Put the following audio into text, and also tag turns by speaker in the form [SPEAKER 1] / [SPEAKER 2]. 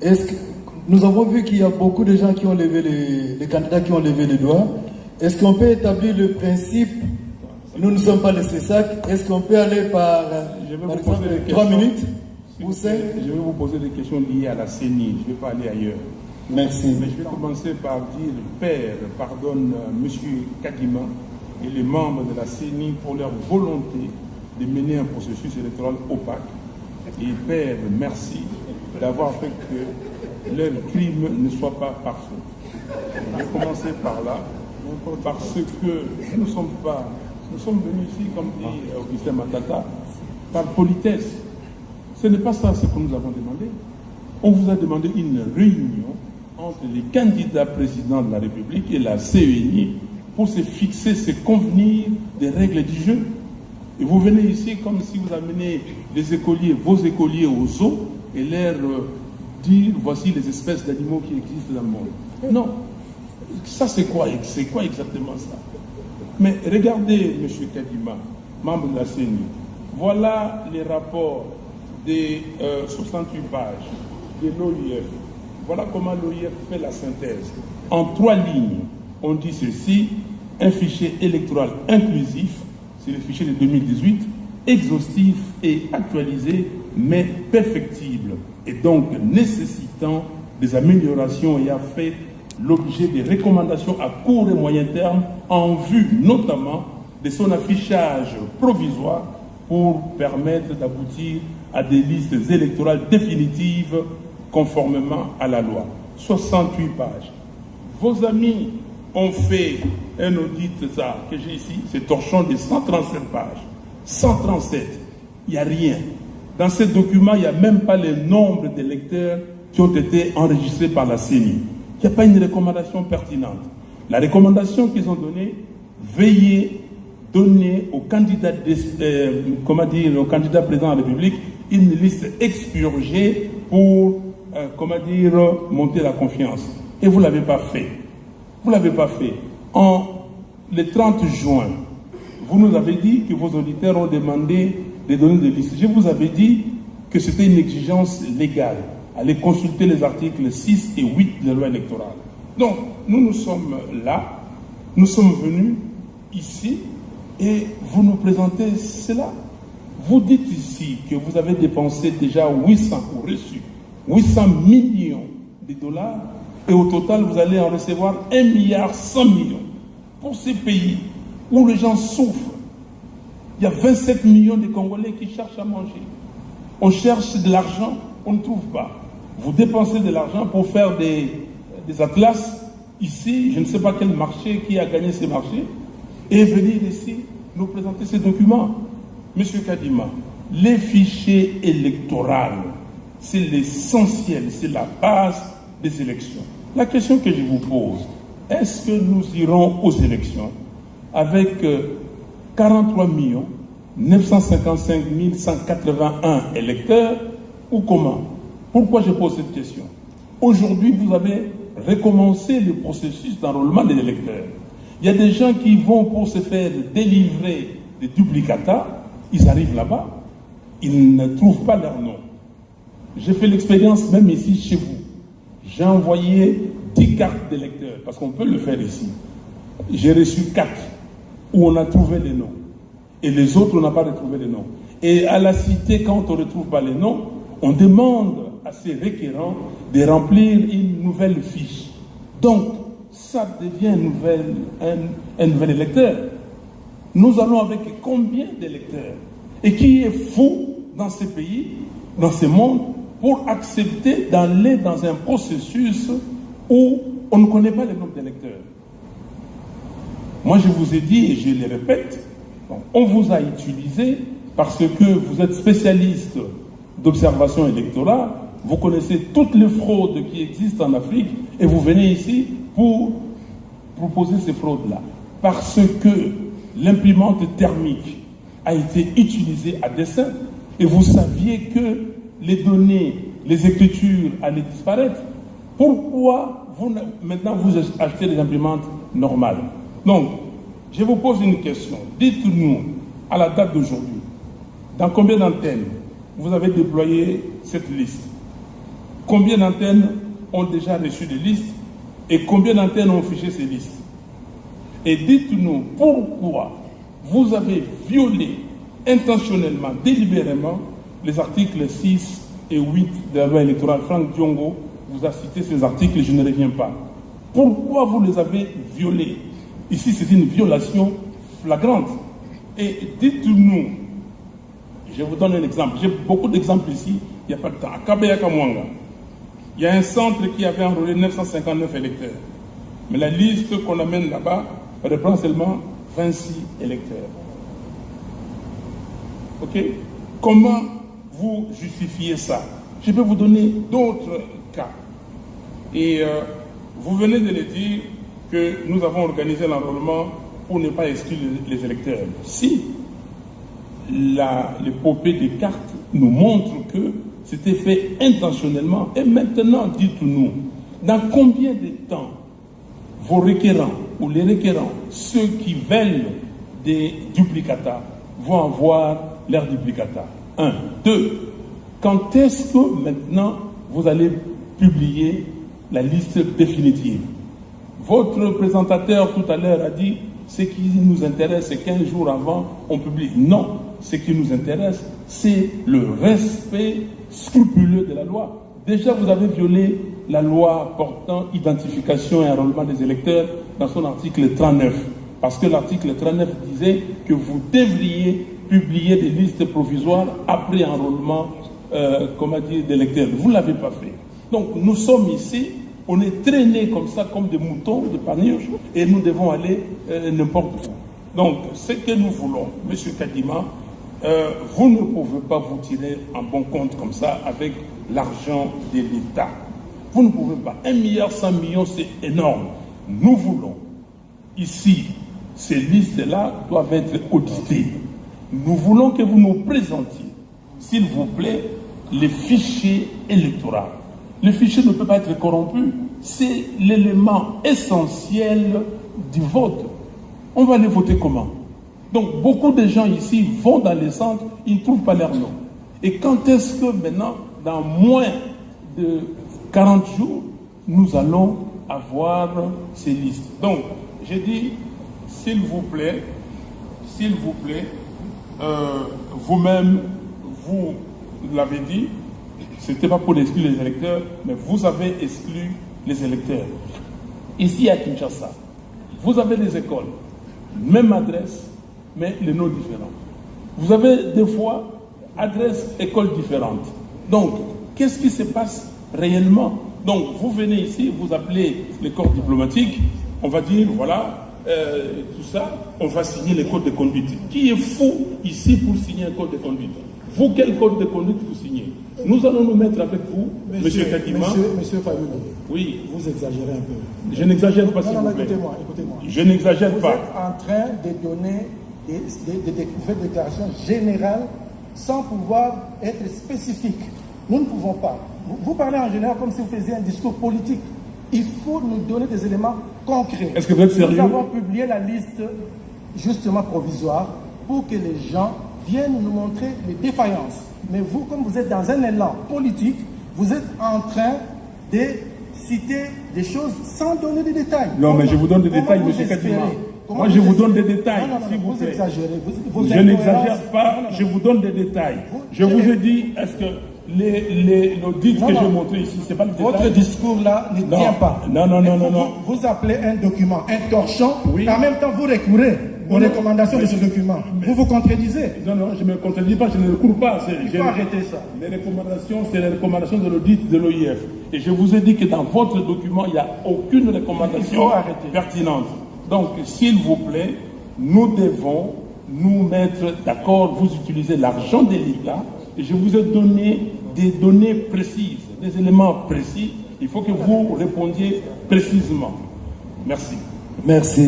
[SPEAKER 1] Est-ce que nous avons vu qu'il y a beaucoup de gens qui ont levé les candidats qui ont levé les doigts. Est-ce qu'on peut établir le principe, nous ne sommes pas les CESAC, est-ce qu'on peut aller par exemple 3 minutes ou 5?
[SPEAKER 2] Je vais vous poser des questions liées à la CENI, je ne vais pas aller ailleurs.
[SPEAKER 1] Merci.
[SPEAKER 2] Mais je vais commencer par dire, Père, pardonne M. Kadima et les membres de la CENI pour leur volonté de mener un processus électoral opaque. Et Père, merci d'avoir fait que leur crime ne soit pas parfait. Je vais commencer par là, parce que nous sommes venus ici, comme dit Augustin Matata, par politesse. Ce n'est pas ça ce que nous avons demandé. On vous a demandé une réunion entre les candidats présidents de la République et la CENI pour se fixer, se convenir des règles du jeu. Et vous venez ici comme si vous amenez les écoliers, vos écoliers au zoo et leur dire voici les espèces d'animaux qui existent dans le monde. Non. Ça c'est quoi exactement ça? Mais regardez, M. Kadima, membre de la CENI, voilà les rapports des 68 pages de l'OIF. Voilà comment l'OIF fait la synthèse. En 3 lignes, on dit ceci: un fichier électoral inclusif, c'est le fichier de 2018, exhaustif et actualisé, mais perfectible, et donc nécessitant des améliorations ayant fait l'objet des recommandations à court et moyen terme en vue notamment de son affichage provisoire pour permettre d'aboutir à des listes électorales définitives conformément à la loi. 68 pages. Vos amis ont fait un audit, ça, que j'ai ici, c'est torchon de 137 pages. 137, il n'y a rien. Dans ces documents, il n'y a même pas le nombre d'électeurs qui ont été enregistrés par la CENI. Il n'y a pas une recommandation pertinente. La recommandation qu'ils ont donnée, veillez donner aux candidats, au candidat président de la République une liste expurgée pour, monter la confiance. Et vous ne l'avez pas fait. Vous ne l'avez pas fait. Le 30 juin, vous nous avez dit que vos auditeurs ont demandé des données de liste. Je vous avais dit que c'était une exigence légale. Allez consulter les articles 6 et 8 de la loi électorale. Donc, nous sommes là, nous sommes venus ici, et vous nous présentez cela. Vous dites ici que vous avez dépensé déjà 800 ou reçu 800 millions de dollars, et au total, vous allez en recevoir 1,1 milliard pour ces pays où les gens souffrent. Il y a 27 millions de Congolais qui cherchent à manger. On cherche de l'argent, on ne trouve pas. Vous dépensez de l'argent pour faire des atlas. Ici, je ne sais pas quel marché, qui a gagné ces marchés, et venir ici nous présenter ces documents. Monsieur Kadima, les fichiers électoraux, c'est l'essentiel, c'est la base des élections. La question que je vous pose, est-ce que nous irons aux élections avec 43 955 181 électeurs ou comment? Pourquoi je pose cette question? Aujourd'hui, vous avez recommencé le processus d'enrôlement des électeurs. Il y a des gens qui vont pour se faire délivrer des duplicata, ils arrivent là-bas, ils ne trouvent pas leur nom. J'ai fait l'expérience même ici chez vous. J'ai envoyé 10 cartes d'électeurs, parce qu'on peut le faire ici. J'ai reçu 4 où on a trouvé les noms. Et les autres, on n'a pas retrouvé les noms. Et à la cité, quand on ne retrouve pas les noms, on demande à ces requérants de remplir une nouvelle fiche. Donc, ça devient un nouvel électeur. Nous allons avec combien d'électeurs? Et qui est fou dans ces pays, dans ce monde, pour accepter d'aller dans un processus où on ne connaît pas le nombre d'électeurs? Moi, je vous ai dit, et je le répète, on vous a utilisé parce que vous êtes spécialiste d'observation électorale, vous connaissez toutes les fraudes qui existent en Afrique et vous venez ici pour proposer ces fraudes-là. Parce que l'imprimante thermique a été utilisée à dessein et vous saviez que les données, les écritures allaient disparaître. Pourquoi maintenant vous achetez des imprimantes normales? Donc, je vous pose une question. Dites-nous, à la date d'aujourd'hui, dans combien d'antennes vous avez déployé cette liste? combien d'antennes ont déjà reçu des listes et combien d'antennes ont fiché ces listes. Et dites-nous pourquoi vous avez violé intentionnellement, délibérément, les articles 6 et 8 de la loi électorale. Franck Diongo vous a cité ces articles, je ne reviens pas. Pourquoi vous les avez violés? Ici, c'est une violation flagrante. Et dites-nous, je vous donne un exemple, j'ai beaucoup d'exemples ici, il n'y a pas de temps. À Kabea-Kamwanga, il y a un centre qui avait enrôlé 959 électeurs. Mais la liste qu'on amène là-bas reprend seulement 26 électeurs. Ok? Comment vous justifiez ça? Je peux vous donner d'autres cas. Et vous venez de le dire que nous avons organisé l'enrôlement pour ne pas exclure les électeurs. Si l'épopée des cartes nous montre que c'était fait intentionnellement, et maintenant dites-nous, dans combien de temps vos requérants ou les requérants, ceux qui veulent des duplicata, vont avoir leurs duplicata? 1. 2. Quand est-ce que maintenant vous allez publier la liste définitive? Votre présentateur tout à l'heure a dit ce qui nous intéresse, c'est 15 jours avant, on publie. Non, ce qui nous intéresse, c'est le respect scrupuleux de la loi. Déjà, vous avez violé la loi portant identification et enrôlement des électeurs dans son article 39. Parce que l'article 39 disait que vous devriez publier des listes provisoires après enrôlement d'électeurs. Vous ne l'avez pas fait. Donc, nous sommes ici, on est traînés comme ça, comme des moutons de panurge, et nous devons aller n'importe où. Donc, ce que nous voulons, M. Kadima, vous ne pouvez pas vous tirer en bon compte comme ça avec l'argent de l'État. Vous ne pouvez pas. 1,1 milliard, c'est énorme. Nous voulons, ici, ces listes-là doivent être auditées. Nous voulons que vous nous présentiez, s'il vous plaît, les fichiers électoraux. Le fichier ne peut pas être corrompu. C'est l'élément essentiel du vote. On va aller voter comment? Donc, beaucoup de gens ici vont dans les centres, ils ne trouvent pas leur nom. Et quand est-ce que maintenant, dans moins de 40 jours, nous allons avoir ces listes? Donc, j'ai dit, s'il vous plaît, vous-même, vous l'avez dit, ce n'était pas pour exclure les électeurs, mais vous avez exclu les électeurs. Ici à Kinshasa, vous avez les écoles, même adresse, mais les noms différents. Vous avez des fois adresses, écoles différentes. Donc, qu'est-ce qui se passe réellement? Donc, vous venez ici, vous appelez les corps diplomatiques, on va dire, voilà, tout ça, on va signer les codes de conduite. Qui est fou ici pour signer un code de conduite? Vous, quel code de conduite vous signez? Nous allons nous mettre avec vous, Monsieur Kadima.
[SPEAKER 3] Monsieur Fayoulou,
[SPEAKER 2] oui.
[SPEAKER 3] Vous exagérez un peu.
[SPEAKER 2] Je n'exagère pas, s'il vous plaît.
[SPEAKER 3] Écoutez-moi.
[SPEAKER 2] Je n'exagère pas.
[SPEAKER 3] Vous êtes en train de donner des déclarations générales sans pouvoir être spécifique. Nous ne pouvons pas. Vous parlez en général comme si vous faisiez un discours politique. Il faut nous donner des éléments concrets.
[SPEAKER 2] Est-ce que vous êtes sérieux?
[SPEAKER 3] Nous avons publié la liste justement provisoire pour que les gens viennent nous montrer les défaillances. Mais vous, comme vous êtes dans un élan politique, vous êtes en train de citer des choses sans donner des détails.
[SPEAKER 2] Non, mais je vous donne des détails, M. Kadima. Moi, je vous donne des détails, s'il vous plaît. Je n'exagère pas, je vous donne des détails. Je vous ai dit, est-ce que l'audit que j'ai montré ici, c'est pas le détail?
[SPEAKER 3] Votre discours-là ne tient pas.
[SPEAKER 2] Non.
[SPEAKER 3] Vous appelez un document un torchon, oui. En même temps, vous recourez aux recommandations de ce document. Vous vous contredisez.
[SPEAKER 2] Non, je ne me contredis pas, je ne recours pas.
[SPEAKER 3] Il faut arrêter ça.
[SPEAKER 2] Les recommandations, c'est les recommandations de l'audit de l'OIF. Et je vous ai dit que dans votre document, il n'y a aucune recommandation pertinente. Donc, s'il vous plaît, nous devons nous mettre d'accord. Vous utilisez l'argent de l'État. Et je vous ai donné des données précises, des éléments précis. Il faut que vous répondiez précisément. Merci.
[SPEAKER 1] Merci.